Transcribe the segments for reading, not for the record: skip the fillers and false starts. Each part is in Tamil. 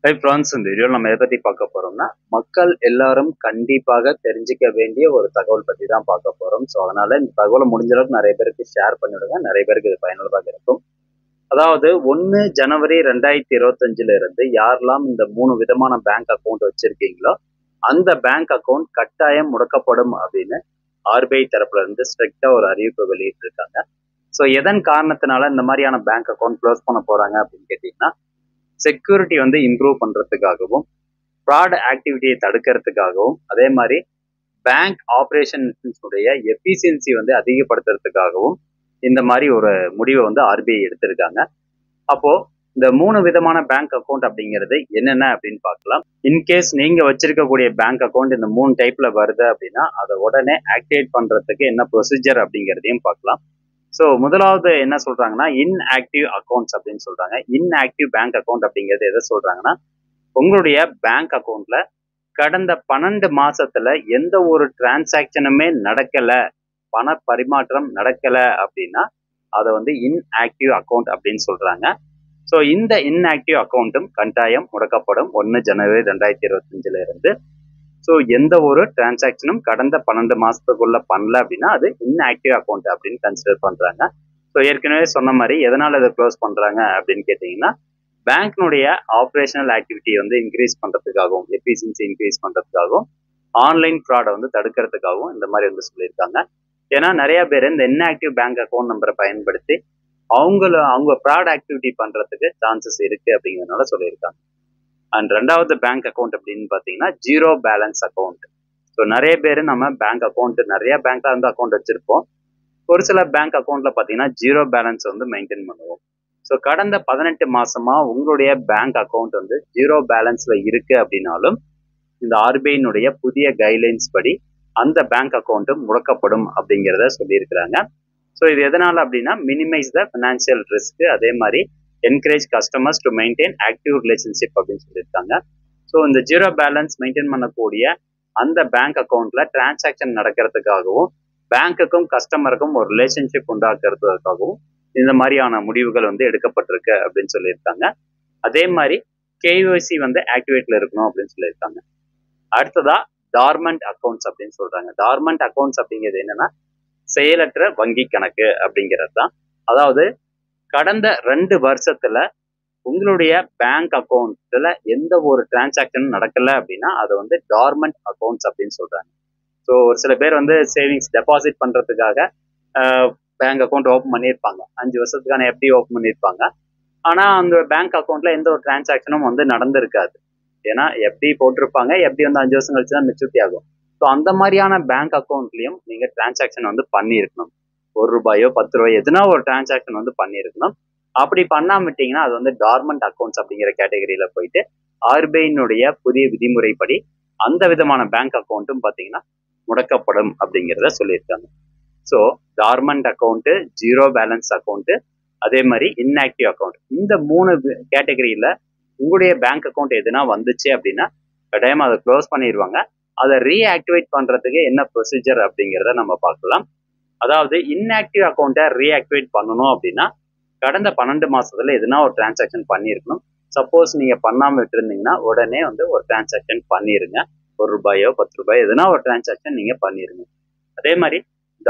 ஹை ஃப்ரான்ஸ், இந்த வீடியோவில் நம்ம எதை பற்றி பார்க்க போகிறோம்னா, மக்கள் எல்லாரும் கண்டிப்பாக தெரிஞ்சிக்க வேண்டிய ஒரு தகவல் பற்றி தான் பார்க்க போகிறோம். ஸோ அதனால இந்த தகவலை முடிஞ்ச அளவுக்கு நிறைய பேருக்கு ஷேர் பண்ணிவிடுங்க. நிறைய பேருக்கு இது பயனுள்ளதாக இருக்கும். அதாவது 1 ஜனவரி 2025 இருந்து யாரெல்லாம் இந்த 3 விதமான பேங்க் அக்கௌண்ட் வச்சிருக்கீங்களோ அந்த பேங்க் அக்கௌண்ட் கட்டாயம் முடக்கப்படும் அப்படின்னு ஆர்பிஐ தரப்புல இருந்து ஸ்ட்ரிக்டா ஒரு அறிவிப்பு வெளியிட்டு இருக்காங்க. ஸோ எதன் காரணத்தினால இந்த மாதிரியான பேங்க் அக்கௌண்ட் க்ளோஸ் பண்ண போறாங்க அப்படின்னு கேட்டீங்கன்னா, செக்யூரிட்டி வந்து இம்ப்ரூவ் பண்றதுக்காகவும், ஃப்ராட் ஆக்டிவிட்டியை தடுக்கிறதுக்காகவும், அதே மாதிரி பேங்க் ஆப்ரேஷன்ஸுடைய எஃபிஷியன்சி வந்து அதிகப்படுத்துறதுக்காகவும் இந்த மாதிரி ஒரு முடிவை வந்து ஆர்பிஐ எடுத்திருக்காங்க. அப்போ இந்த 3 விதமான பேங்க் அக்கௌண்ட் அப்படிங்கிறது என்னென்ன அப்படின்னு பார்க்கலாம். இன்கேஸ் நீங்க வச்சிருக்கக்கூடிய பேங்க் அக்கௌண்ட் இந்த 3 டைப்ல வருது அப்படின்னா அதை உடனே ஆக்டிவேட் பண்றதுக்கு என்ன ப்ரொசீஜர் அப்படிங்கிறதையும் பார்க்கலாம். ஸோ முதலாவது என்ன சொல்றாங்கன்னா, இன்ஆக்டிவ் அக்கௌண்ட்ஸ் அப்படின்னு சொல்றாங்க. இன்ஆக்டிவ் பேங்க் அக்கௌண்ட் அப்படிங்கிறது எதை சொல்றாங்கன்னா, உங்களுடைய பேங்க் அக்கௌண்ட்ல கடந்த 12 மாசத்துல எந்த ஒரு டிரான்சாக்சனுமே நடக்கல, பண பரிமாற்றம் நடக்கல அப்படின்னா அதை வந்து இன்ஆக்டிவ் அக்கௌண்ட் அப்படின்னு சொல்றாங்க. ஸோ இந்த இன்ஆக்டிவ் அக்கௌண்ட்டும் கட்டாயம் முடக்கப்படும் 1 ஜனவரி 2025 இருந்து. ஸோ எந்த ஒரு டிரான்சாக்சனும் கடந்த 12 மாசத்துக்குள்ள பண்ணல அப்படின்னா அது இன்ஆக்டிவ் அக்கௌண்ட் அப்படின்னு கன்சிடர் பண்றாங்க. ஸோ ஏற்கனவே சொன்ன மாதிரி எதனால இதை க்ளோஸ் பண்றாங்க அப்படின்னு கேட்டீங்கன்னா, பேங்க்னுடைய ஆப்ரேஷனல் ஆக்டிவிட்டியை வந்து இன்க்ரீஸ் பண்றதுக்காகவும், எஃபிஷியன்சி இன்க்ரீஸ் பண்றதுக்காகவும், ஆன்லைன் ஃப்ராடை வந்து தடுக்கிறதுக்காகவும் இந்த மாதிரி வந்து சொல்லியிருக்காங்க. ஏன்னா நிறைய பேர் இந்த இன்ஆக்டிவ் பேங்க் அக்கௌண்ட் நம்பரை பயன்படுத்தி அவங்க ஃப்ராட் ஆக்டிவிட்டி பண்றதுக்கு சான்சஸ் இருக்கு அப்படிங்கிறதுனால சொல்லியிருக்காங்க. அண்ட் 2வது பேங்க் அக்கௌண்ட் அப்படின்னு பார்த்தீங்கன்னா ஜீரோ பேலன்ஸ் அக்கௌண்ட். ஸோ நிறைய பேர் நம்ம பேங்க் அக்கௌண்ட் நிறைய பேங்க்ல வந்து அக்கௌண்ட் வச்சிருப்போம். ஒரு சில பேங்க் அக்கௌண்ட்ல பார்த்தீங்கன்னா ஜீரோ பேலன்ஸ் வந்து மெயின்டைன் பண்ணுவோம். ஸோ கடந்த 18 மாசமா உங்களுடைய பேங்க் அக்கௌண்ட் வந்து ஜீரோ பேலன்ஸ்ல இருக்கு அப்படின்னாலும் இந்த ஆர்பிஐனுடைய புதிய கைட்லைன்ஸ் படி அந்த பேங்க் அக்கௌண்ட்டும் முடக்கப்படும் அப்படிங்கிறத சொல்லியிருக்கிறாங்க. ஸோ இது எதனால அப்படின்னா, மினிமைஸ் த ஃபினான்சியல் ரிஸ்க், அதே மாதிரி encourage customers to maintain active relationship அப்படின்னு சொல்லியிருக்காங்க. ஸோ இந்த ஜீரோ பேலன்ஸ் மெயின்டைன் பண்ணக்கூடிய அந்த பேங்க் அக்கௌண்ட்ல டிரான்சாக்ஷன் நடக்கிறதுக்காகவும், பேங்க்குக்கும் கஸ்டமருக்கும் ஒரு ரிலேஷன்ஷிப் உண்டாக்குறதுக்காகவும் இந்த மாதிரியான முடிவுகள் வந்து எடுக்கப்பட்டிருக்கு அப்படின்னு சொல்லியிருக்காங்க. அதே மாதிரி கேஒய்சி வந்து ஆக்டிவேட்ல இருக்கணும் அப்படின்னு சொல்லியிருக்காங்க. அடுத்ததா டார்மண்ட் அக்கௌண்ட்ஸ் அப்படின்னு சொல்றாங்க. டார்மண்ட் அக்கௌண்ட்ஸ் அப்படிங்கிறது என்னன்னா, செயலற்ற வங்கி கணக்கு அப்படிங்கிறது தான். அதாவது கடந்த 2 வருஷத்துல உங்களுடைய பேங்க் அக்கௌண்ட்ல எந்த ஒரு டிரான்சாக்சனும் நடக்கல அப்படின்னா அதை வந்து டார்மண்ட் அக்கௌண்ட்ஸ் அப்படின்னு சொல்றாங்க. ஸோ ஒரு சில பேர் வந்து சேவிங்ஸ் டெபாசிட் பண்றதுக்காக பேங்க் அக்கௌண்ட் ஓப்பன் பண்ணியிருப்பாங்க, 5 வருஷத்துக்கான எஃப்டி ஓப்பன் பண்ணியிருப்பாங்க. ஆனா அந்த பேங்க் அக்கௌண்ட்ல எந்த ஒரு டிரான்சாக்சனும் வந்து நடந்திருக்காது. ஏன்னா எஃப்டி போட்டிருப்பாங்க, எஃப்டி வந்து 5 வருஷம் கழிச்சு தான் மெச்சூரிட்டி ஆகும். ஸோ அந்த மாதிரியான பேங்க் அக்கௌண்ட்லயும் நீங்க டிரான்சாக்சன் வந்து பண்ணியிருக்கணும். ₹1 ₹10 எதுனா ஒரு டிரான்சாக்சன் வந்து பண்ணியிருக்கணும். அப்படி பண்ணாம விட்டீங்கன்னா அது வந்து டார்மண்ட் அக்கௌண்ட்ஸ் அப்படிங்கிற கேட்டகரியில போயிட்டு ஆர்பிஐனுடைய புதிய விதிமுறைப்படி அந்த விதமான பேங்க் அக்கௌண்ட்டும் பார்த்தீங்கன்னா முடக்கப்படும் அப்படிங்கிறத சொல்லியிருக்காங்க. So dormant account, zero balance account, அதே மாதிரி இன்ஆக்டிவ் அக்கௌண்ட், இந்த 3 கேட்டகரியில உங்களுடைய பேங்க் அக்கௌண்ட் எதுனா வந்துச்சு அப்படின்னா கட்டாயம் அதை க்ளோஸ் பண்ணிடுவாங்க. அதை ரீஆக்டிவேட் பண்றதுக்கு என்ன ப்ரொசீஜர் அப்படிங்கிறத நம்ம பார்க்கலாம். அதாவது இன்ஆக்டிவ் அக்கௌண்ட்டை ரீஆக்டிவேட் பண்ணணும் அப்படின்னா கடந்த 12 மாசத்துல எதுனா ஒரு டிரான்சாக்ஷன் பண்ணியிருக்கணும். சப்போஸ் நீங்க பண்ணாம விட்டுருந்தீங்கன்னா உடனே வந்து ஒரு டிரான்சாக்ஷன் பண்ணிருங்க. ₹1 ₹10 எதுனா ஒரு டிரான்சாக்ஷன் நீங்க பண்ணிருங்க. அதே மாதிரி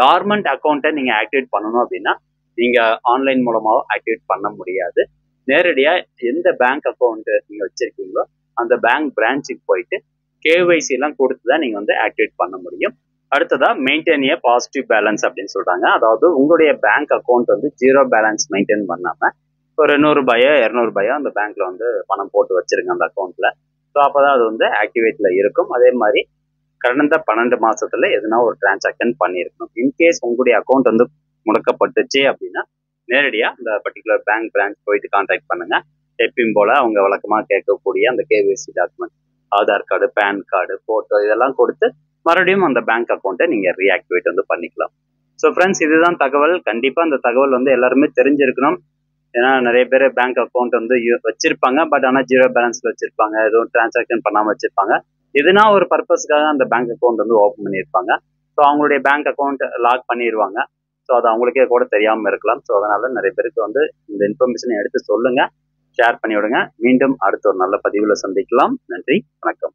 டார்மண்ட் அக்கௌண்ட்டை நீங்க ஆக்டிவேட் பண்ணணும் அப்படின்னா நீங்க ஆன்லைன் மூலமாக ஆக்டிவேட் பண்ண முடியாது. நேரடியா எந்த பேங்க் அக்கௌண்ட் நீங்க வச்சிருக்கீங்களோ அந்த பேங்க் பிரான்ச்சுக்கு போயிட்டு கேஒய்சி எல்லாம் கொடுத்து தான் நீங்க வந்து ஆக்டிவேட் பண்ண முடியும். அடுத்ததா மெயின்டைன் ஏ பாசிட்டிவ் பேலன்ஸ் அப்படின்னு சொல்றாங்க. அதாவது உங்களுடைய பேங்க் அக்கௌண்ட் வந்து ஜீரோ பேலன்ஸ் மெயின்டைன் பண்ணாம ஒரு ₹100 ₹200 அந்த பேங்க்ல வந்து பணம் போட்டு வச்சிருங்க அந்த அக்கௌண்ட்ல. ஸோ அப்பதான் அது வந்து ஆக்டிவேட்ல இருக்கும். அதே மாதிரி கடந்த 12 மாசத்துல எதுனா ஒரு டிரான்சாக்ஷன் பண்ணியிருக்கணும். இன்கேஸ் உங்களுடைய அக்கௌண்ட் வந்து முடக்கப்பட்டுச்சு அப்படின்னா நேரடியா இந்த பர்டிகுலர் பேங்க் பிரான்ச் போயிட்டு கான்டாக்ட் பண்ணுங்க. எப்பயும் போல அவங்க வழக்கமா கேட்கக்கூடிய அந்த KYC document, Aadhaar card, PAN card, photo இதெல்லாம் கொடுத்து மறுபடியும் அந்த பேங்க் அக்கௌண்ட்டை நீங்க ரீஆக்டிவேட் வந்து பண்ணிக்கலாம். ஸோ ஃப்ரெண்ட்ஸ், இதுதான் தகவல். கண்டிப்பா அந்த தகவல் வந்து எல்லாருமே தெரிஞ்சிருக்கணும். ஏன்னா நிறைய பேர் பேங்க் அக்கௌண்ட் வந்து வச்சிருப்பாங்க, பட் ஆனால் ஜீரோ பேலன்ஸ்ல வச்சிருப்பாங்க, எதுவும் டிரான்சாக்ஷன் பண்ணாம வச்சிருப்பாங்க. எதுனா ஒரு பர்பஸ்க்காக அந்த பேங்க் அக்கௌண்ட் வந்து ஓப்பன் பண்ணியிருப்பாங்க. ஸோ அவங்களுடைய பேங்க் அக்கௌண்ட் லாக் பண்ணிடுவாங்க. ஸோ அது அவங்களுக்கே கூட தெரியாம இருக்கலாம். ஸோ அதனால நிறைய பேருக்கு வந்து இந்த இன்ஃபர்மேஷனை எடுத்து சொல்லுங்க. ஷேர் பண்ணி விடுங்க. மீண்டும் அடுத்த ஒரு நல்ல பதிவுல சந்திக்கலாம். நன்றி, வணக்கம்.